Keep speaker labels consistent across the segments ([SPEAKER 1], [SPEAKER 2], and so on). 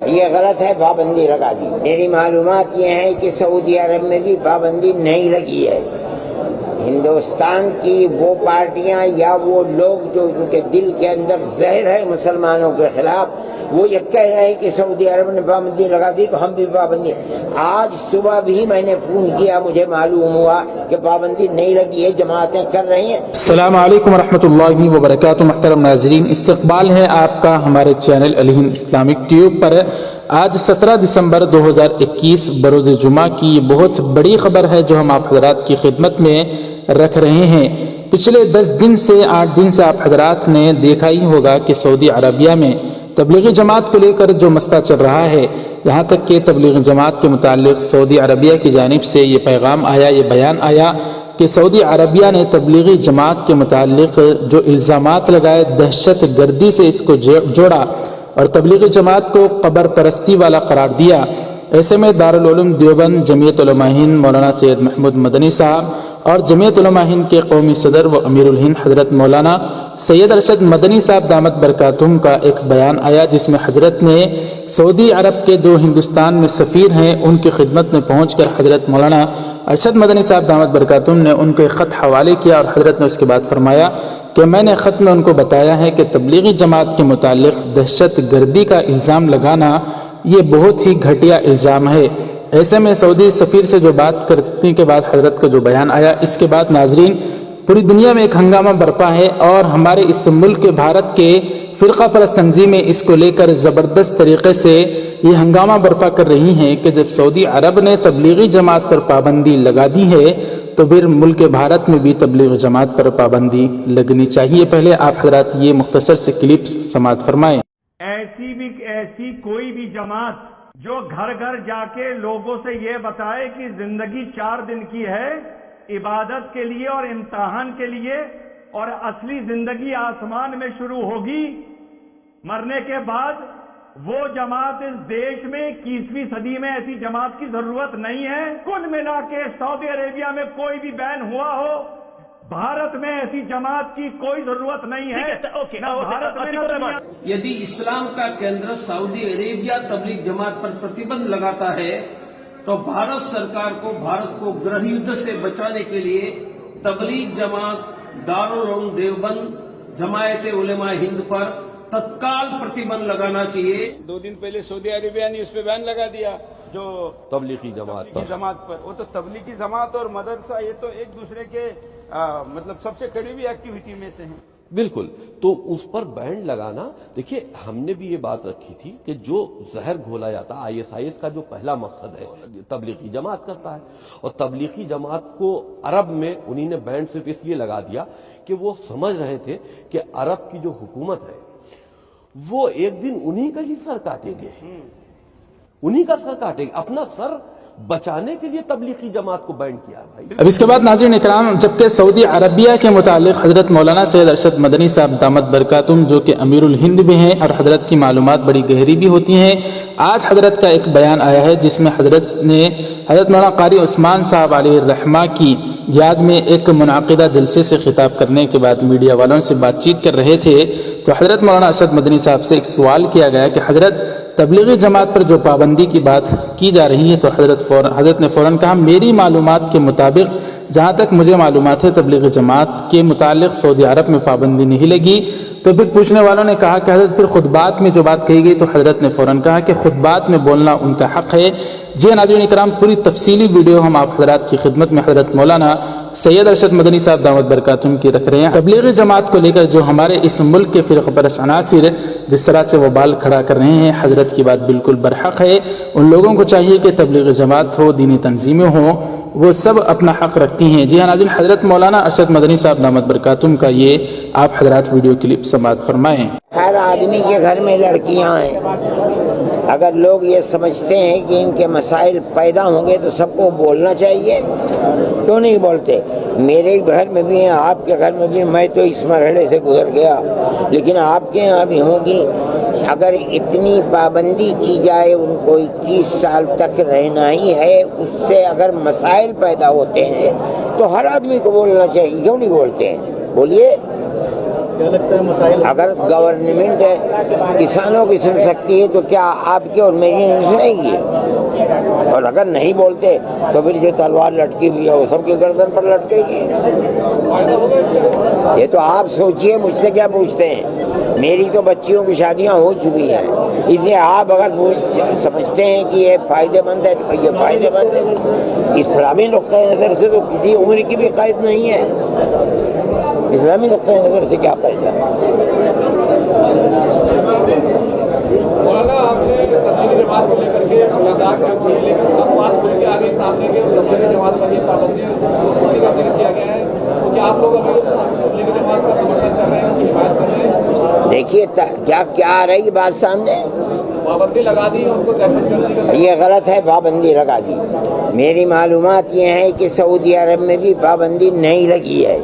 [SPEAKER 1] یہ غلط ہے، پابندی لگا دی۔ میری معلومات یہ ہے کہ سعودی عرب میں بھی پابندی نہیں لگی ہے۔ ہندوستان کی وہ پارٹیاں یا وہ لوگ جو ان کے دل کے اندر زہر ہے مسلمانوں کے خلاف، وہ یہ کہہ رہے ہیں کہ سعودی عرب نے پابندی لگا دی تو ہم بھی پابندی۔ آج صبح بھی میں نے فون کیا، مجھے معلوم ہوا کہ پابندی نہیں لگی ہے، جماعتیں کر رہی ہیں۔
[SPEAKER 2] السلام علیکم ورحمۃ اللہ وبرکاتہ۔ محترم ناظرین، استقبال ہے آپ کا ہمارے چینل الہند اسلامک ٹیوب پر۔ آج 17 دسمبر 2021 بروز جمعہ کی یہ بہت بڑی خبر ہے جو ہم آپ حضرات کی خدمت میں رکھ رہے ہیں۔ پچھلے 8 دن سے آپ حضرات نے دیکھا ہی ہوگا کہ سعودی عربیہ میں تبلیغی جماعت کو لے کر جو مسئلہ چل رہا ہے، یہاں تک کہ تبلیغی جماعت کے متعلق سعودی عربیہ کی جانب سے یہ پیغام آیا، یہ بیان آیا کہ سعودی عربیہ نے تبلیغی جماعت کے متعلق جو الزامات لگائے، دہشت گردی سے اس کو جوڑا اور تبلیغی جماعت کو قبر پرستی والا قرار دیا۔ ایسے میں دارالعلوم دیوبند جمعیت علماء ہند مولانا سید محمود مدنی صاحب اور جمعیت علماء ہند کے قومی صدر و امیر الہند حضرت مولانا سید ارشد مدنی صاحب دامت برکاتہم کا ایک بیان آیا، جس میں حضرت نے سعودی عرب کے جو ہندوستان میں سفیر ہیں ان کی خدمت میں پہنچ کر حضرت مولانا ارشد مدنی صاحب دامت برکاتہم نے ان کو ایک خط حوالے کیا، اور حضرت نے اس کے بعد فرمایا کہ میں نے خط میں ان کو بتایا ہے کہ تبلیغی جماعت کے متعلق دہشت گردی کا الزام لگانا یہ بہت ہی گھٹیا الزام ہے۔ ایسے میں سعودی سفیر سے جو بات کرنے کے بعد حضرت کا جو بیان آیا، اس کے بعد ناظرین پوری دنیا میں ایک ہنگامہ برپا ہے، اور ہمارے اس ملک کے بھارت کے فرقہ پرست تنظیمیں اس کو لے کر زبردست طریقے سے یہ ہنگامہ برپا کر رہی ہیں کہ جب سعودی عرب نے تبلیغی جماعت پر پابندی لگا دی ہے تو پھر ملک بھارت میں بھی تبلیغ جماعت پر پابندی لگنی چاہیے۔ پہلے آپ حضرات یہ مختصر سے کلپس سماعت فرمائیں۔
[SPEAKER 3] ایسی کوئی بھی جماعت جو گھر گھر جا کے لوگوں سے یہ بتائے کہ زندگی 4 دن کی ہے، عبادت کے لیے اور امتحان کے لیے، اور اصلی زندگی آسمان میں شروع ہوگی مرنے کے بعد، وہ جماعت اس دیش میں 21ویں صدی میں ایسی جماعت کی ضرورت نہیں ہے۔ کل ملا کے سعودی عربیہ میں کوئی بھی بین ہوا ہو، بھارت میں ایسی جماعت کی کوئی ضرورت نہیں ہے۔
[SPEAKER 4] یدی اسلام کا کیندر سعودی عربیہ تبلیغ جماعت پر پرتیبندھ لگاتا ہے تو بھارت سرکار کو بھارت کو گرہ یدھ سے بچانے کے لیے تبلیغ جماعت دارالعلوم دیوبند جماعت علماء ہند پر تتکال پرتیبندھ لگانا چاہیے۔
[SPEAKER 5] 2 دن پہلے سعودی عربیہ نے اس پہ بین لگا دیا جو
[SPEAKER 4] تبلیغی جماعت
[SPEAKER 5] پر۔ وہ تو تبلیغی جماعت اور مدرسہ یہ تو ایک دوسرے کے مطلب سب سے کڑی ہوئی ایکٹیویٹی میں سے ہیں۔
[SPEAKER 6] بالکل، تو اس پر بینڈ لگانا، دیکھیے ہم نے بھی یہ بات رکھی تھی کہ جو زہر گھولا جاتا ISIS کا جو پہلا مقصد ہے تبلیغی جماعت کرتا ہے، اور تبلیغی جماعت کو عرب میں انہی نے بینڈ صرف اس لیے لگا دیا کہ وہ سمجھ رہے تھے کہ عرب کی جو حکومت ہے وہ ایک دن انہی کا ہی سر کاٹے گے، انہی کا سر کاٹے گے، اپنا سر بچانے کے لیے تبلیغی جماعت کو بینڈ کیا بھائی۔
[SPEAKER 2] اب اس کے بعد ناظرین اکرام، جبکہ سعودی عربیہ کے متعلق حضرت مولانا سید ارشد مدنی صاحب دامت برکاتہم جو کہ امیر الہند بھی ہیں اور حضرت کی معلومات بڑی گہری بھی ہوتی ہیں، آج حضرت کا ایک بیان آیا ہے جس میں حضرت نے حضرت مولانا قاری عثمان صاحب علیہ الرحمہ کی یاد میں ایک منعقدہ جلسے سے خطاب کرنے کے بعد میڈیا والوں سے بات چیت کر رہے تھے، تو حضرت مولانا ارشد مدنی صاحب سے ایک سوال کیا گیا کہ حضرت تبلیغی جماعت پر جو پابندی کی بات کی جا رہی ہے، تو حضرت نے فوراً کہا میری معلومات کے مطابق، جہاں تک مجھے معلومات ہے، تبلیغی جماعت کے متعلق سعودی عرب میں پابندی نہیں لگی۔ تو پھر پوچھنے والوں نے کہا کہ حضرت پھر خطبات میں جو بات کہی گئی، تو حضرت نے فوراً کہا کہ خطبات میں بولنا ان کا حق ہے۔ جی ناظرین اکرام، پوری تفصیلی ویڈیو ہم آپ حضرات کی خدمت میں حضرت مولانا سید ارشد مدنی صاحب دعوت برکاتہم کی رکھ رہے ہیں۔ تبلیغی جماعت کو لے کر جو ہمارے اس ملک کے فرقہ پرست عناصر جس طرح سے وہ بال کھڑا کر رہے ہیں، حضرت کی بات بالکل برحق ہے۔ ان لوگوں کو چاہیے کہ تبلیغی جماعت ہو، دینی تنظیمیں ہوں، وہ سب اپنا حق رکھتی ہیں۔ جی ہاں ناظرین، حضرت مولانا ارشد مدنی صاحب دامت برکاتہم کا یہ آپ حضرات ویڈیو کلپ سماعت فرمائیں۔
[SPEAKER 1] ہر آدمی کے گھر میں لڑکیاں ہیں، اگر لوگ یہ سمجھتے ہیں کہ ان کے مسائل پیدا ہوں گے تو سب کو بولنا چاہیے، کیوں نہیں بولتے؟ میرے گھر میں بھی ہیں، آپ کے گھر میں بھی، میں تو اس مرحلے سے گزر گیا، لیکن آپ کے یہاں بھی ہوگی۔ اگر اتنی پابندی کی جائے، ان کو 21 سال تک رہنا ہی ہے، اس سے اگر مسائل پیدا ہوتے ہیں تو ہر آدمی کو بولنا چاہیے، کیوں نہیں بولتے ہیں؟ بولیے، اگر گورنمنٹ کسانوں کی سن سکتی ہے تو کیا آپ کی اور میری نہیں سنے گی؟ اور اگر نہیں بولتے تو پھر جو تلوار لٹکی ہوئی ہے وہ سب کی گردن پر لٹکے گی۔ یہ تو آپ سوچئے، مجھ سے کیا پوچھتے ہیں؟ میری تو بچیوں کی شادیاں ہو چکی ہیں، اس لیے آپ اگر سمجھتے ہیں کہ یہ فائدہ مند ہے تو یہ فائدہ مند ہے۔ اسلامی نقطۂ نظر سے تو کسی عمر کی بھی قید نہیں ہے، اسلامی نقطۂ نظر سے کیا قید ہے؟
[SPEAKER 7] مولانا آپ نے تبلیغی جماعت کو لے کر کے مذاق کی، لیکن اب بات کھل کے آ گئی سامنے کے تبلیغی جماعت پر یہ پابندی اسی کا ذکر کیا گیا ہے، تو کیا آپ لوگ ابھی تبلیغی جماعت کا سمرتھن کر رہے ہیں، اس کی حمایت کر رہے ہیں؟
[SPEAKER 1] دیکھیے کیا آ رہی بات سامنے،
[SPEAKER 7] پابندی لگا دی ان کو دہشت گردی کا۔
[SPEAKER 1] یہ غلط ہے، پابندی لگا دی۔ میری معلومات یہ ہے کہ سعودی عرب میں بھی پابندی نہیں لگی ہے۔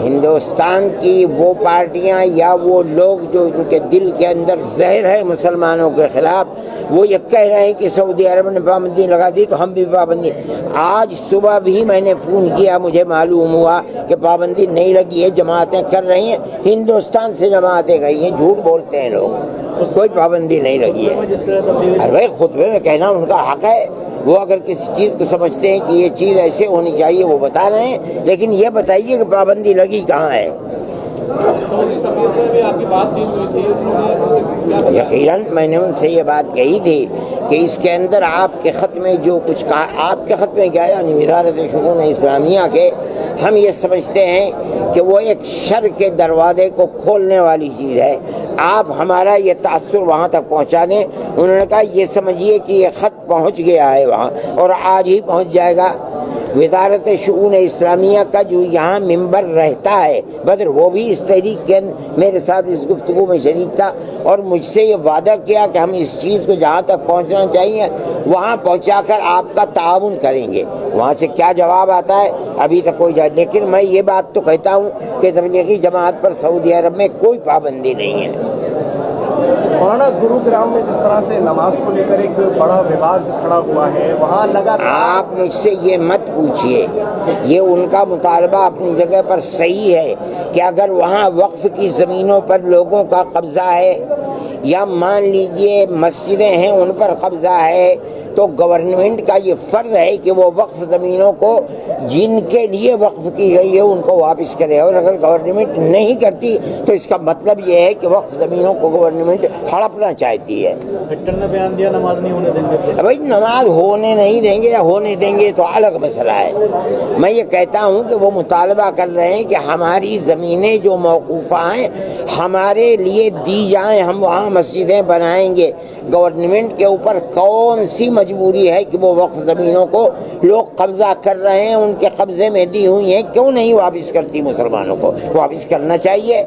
[SPEAKER 1] ہندوستان کی وہ پارٹیاں یا وہ لوگ جو ان کے دل کے اندر زہر ہے مسلمانوں کے خلاف، وہ یہ کہہ رہے ہیں کہ سعودی عرب نے پابندی لگا دی تو ہم بھی پابندی۔ آج صبح بھی میں نے فون کیا، مجھے معلوم ہوا کہ پابندی نہیں لگی ہے، جماعتیں کر رہی ہیں، ہندوستان سے جماعتیں گئی ہیں، جھوٹ بولتے ہیں لوگ، کوئی پابندی نہیں لگی ہے۔ ارے بھائی خطبے میں کہنا ان کا حق ہے، وہ اگر کسی چیز کو سمجھتے ہیں کہ یہ چیز ایسے ہونی چاہیے وہ بتا رہے ہیں، لیکن یہ بتائیے کہ پابندی لگی کہاں ہے؟ یقیناً میں نے ان سے یہ بات کہی تھی کہ اس کے اندر آپ کے خط میں جو کچھ کہا، آپ کے خط میں کیا ہے، یعنی وزارت شؤون اسلامیہ کے، ہم یہ سمجھتے ہیں کہ وہ ایک شر کے دروازے کو کھولنے والی چیز ہے، آپ ہمارا یہ تاثر وہاں تک پہنچا دیں۔ انہوں نے کہا یہ سمجھیے کہ یہ خط پہنچ گیا ہے وہاں اور آج ہی پہنچ جائے گا۔ وزارت شؤون اسلامیہ کا جو یہاں ممبر رہتا ہے بدر، وہ بھی اس تحریک کے میرے ساتھ اس گفتگو میں شریک تھا اور مجھ سے یہ وعدہ کیا کہ ہم اس چیز کو جہاں تک پہنچنا چاہیے وہاں پہنچا کر آپ کا تعاون کریں گے۔ وہاں سے کیا جواب آتا ہے ابھی تک کوئی جواب، لیکن میں یہ بات تو کہتا ہوں کہ تبلیغی جماعت پر سعودی عرب میں کوئی پابندی نہیں ہے۔
[SPEAKER 7] مولانا گروگرام میں جس طرح سے نماز کو لے کر ایک بڑا وواد کھڑا ہوا ہے، وہاں
[SPEAKER 1] آپ مجھ سے یہ مت پوچھئے، یہ ان کا مطالبہ اپنی جگہ پر صحیح ہے کہ اگر وہاں وقف کی زمینوں پر لوگوں کا قبضہ ہے یا مان لیجئے مسجدیں ہیں ان پر قبضہ ہے تو گورنمنٹ کا یہ فرض ہے کہ وہ وقف زمینوں کو جن کے لیے وقف کی گئی ہے ان کو واپس کرے، اور اگر گورنمنٹ نہیں کرتی تو اس کا مطلب یہ ہے کہ وقف زمینوں کو گورنمنٹ ہڑپنا چاہتی ہے۔
[SPEAKER 7] سیکٹر نے بیان دیا نماز نہیں ہونے دیں گے۔
[SPEAKER 1] بھائی نماز ہونے نہیں دیں گے یا ہونے دیں گے تو الگ مسئلہ ہے۔ میں یہ کہتا ہوں کہ وہ مطالبہ کر رہے ہیں کہ ہماری زمینیں جو موقوفہ ہیں ہمارے لیے دی جائیں، ہم وہاں مسجدیں بنائیں گے۔ گورنمنٹ کے اوپر کون سی مجبوری ہے کہ وہ وقف زمینوں کو لوگ قبضہ کر رہے ہیں، ان کے قبضے میں دی ہوئی ہیں، کیوں نہیں واپس کرتی مسلمانوں کو؟ واپس کرنا چاہیے۔